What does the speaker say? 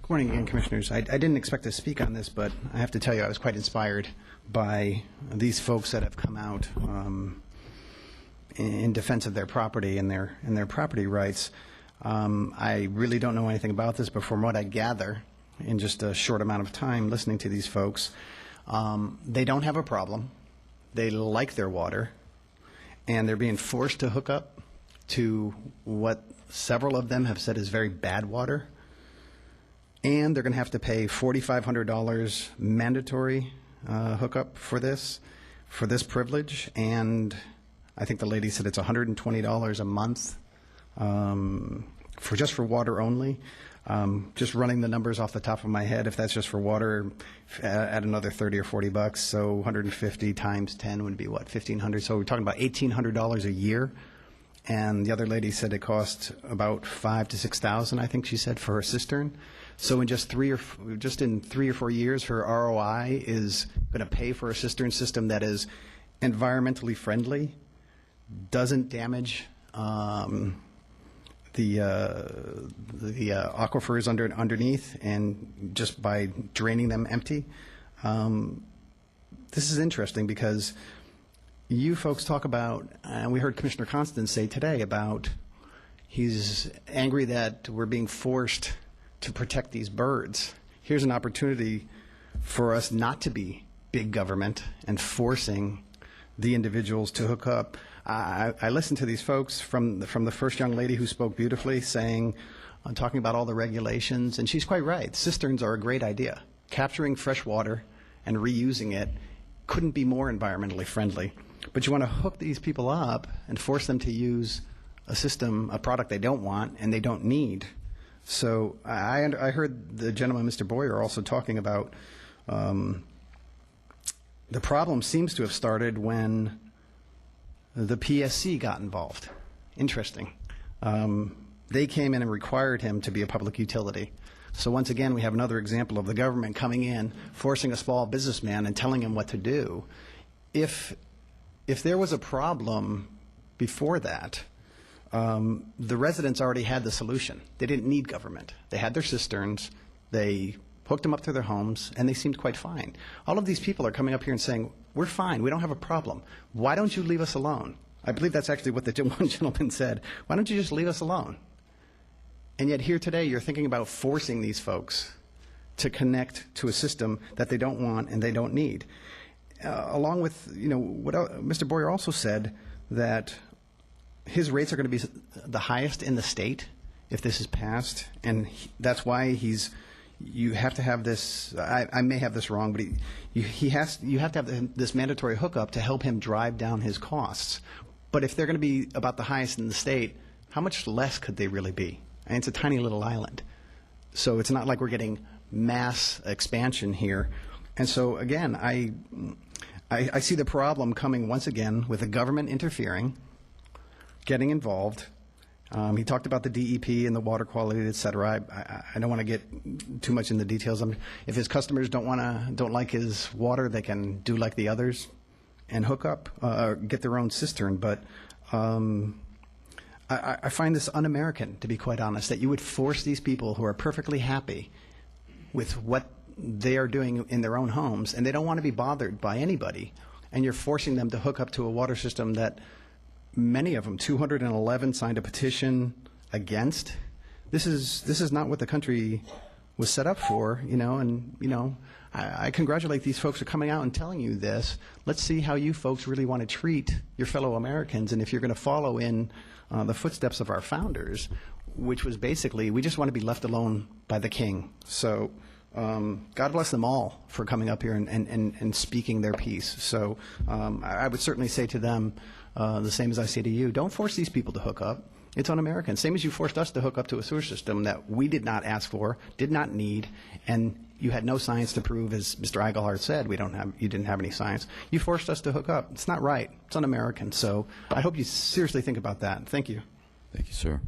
Good morning again, Commissioners. I didn't expect to speak on this, but I have to tell you I was quite inspired by these folks that have come out in defense of their property and their property rights. I really don't know anything about this, but from what I gather in just a short amount of time listening to these folks, they don't have a problem. They like their water, and they're being forced to hook up to what several of them have said is very bad water. And they're going to have to pay $4,500 mandatory hookup for this privilege. And I think the lady said it's $120 a month for water only. Just running the numbers off the top of my head, if that's just for water, at another $30 or $40, so 150 times 10 would be what, $1,500. So we're talking about $1,800 a year. And the other lady said it cost about $5,000 to $6,000, I think she said, for her cistern. So in just 3 or 4 years, her ROI is going to pay for a cistern system that is environmentally friendly, doesn't damage the aquifers underneath, and just by draining them empty. This is interesting because you folks talk about, and we heard Commissioner Constance say today about he's angry that we're being forced to protect these birds. Here's an opportunity for us not to be big government and forcing the individuals to hook up. I listened to these folks from the first young lady who spoke beautifully, saying, talking about all the regulations, and she's quite right. Cisterns are a great idea. Capturing fresh water and reusing it couldn't be more environmentally friendly. But you want to hook these people up and force them to use a system, a product they don't want and they don't need. So I heard the gentleman, Mr. Boyer, also talking about the problem seems to have started when the PSC got involved. Interesting. They came in and required him to be a public utility. So once again, we have another example of the government coming in, forcing a small businessman and telling him what to do. If there was a problem before that, the residents already had the solution. They didn't need government. They had their cisterns. They hooked them up to their homes, and they seemed quite fine. All of these people are coming up here and saying, we're fine. We don't have a problem. Why don't you leave us alone? I believe that's actually what the one gentleman said. Why don't you just leave us alone? And yet here today you're thinking about forcing these folks to connect to a system that they don't want and they don't need. Along with, what Mr. Boyer also said, that his rates are going to be the highest in the state if this is passed, and that's why you have to have this, I may have this wrong, but you have to have this mandatory hookup to help him drive down his costs. But if they're going to be about the highest in the state, how much less could they really be? And it's a tiny little island. So it's not like we're getting mass expansion here. And so, again, I see the problem coming once again with the government interfering, getting involved. He talked about the DEP and the water quality, et cetera. I don't want to get too much in the details. If his customers don't like his water, they can do like the others and hook up, or get their own cistern. But I find this un-American, to be quite honest, that you would force these people who are perfectly happy with what they are doing in their own homes, and they don't want to be bothered by anybody, and you're forcing them to hook up to a water system that many of them, 211, signed a petition against. This is not what the country was set up for, I congratulate these folks for coming out and telling you this. Let's see how you folks really want to treat your fellow Americans, and if you're going to follow in the footsteps of our founders, which was basically, we just want to be left alone by the king. So God bless them all for coming up here and speaking their piece. So I would certainly say to them the same as I say to you, don't force these people to hook up. It's un-American. Same as you forced us to hook up to a sewer system that we did not ask for, did not need, and you had no science to prove, as Mr. Eigelhart said, you didn't have any science. You forced us to hook up. It's not right. It's un-American. So I hope you seriously think about that. Thank you. Thank you, sir.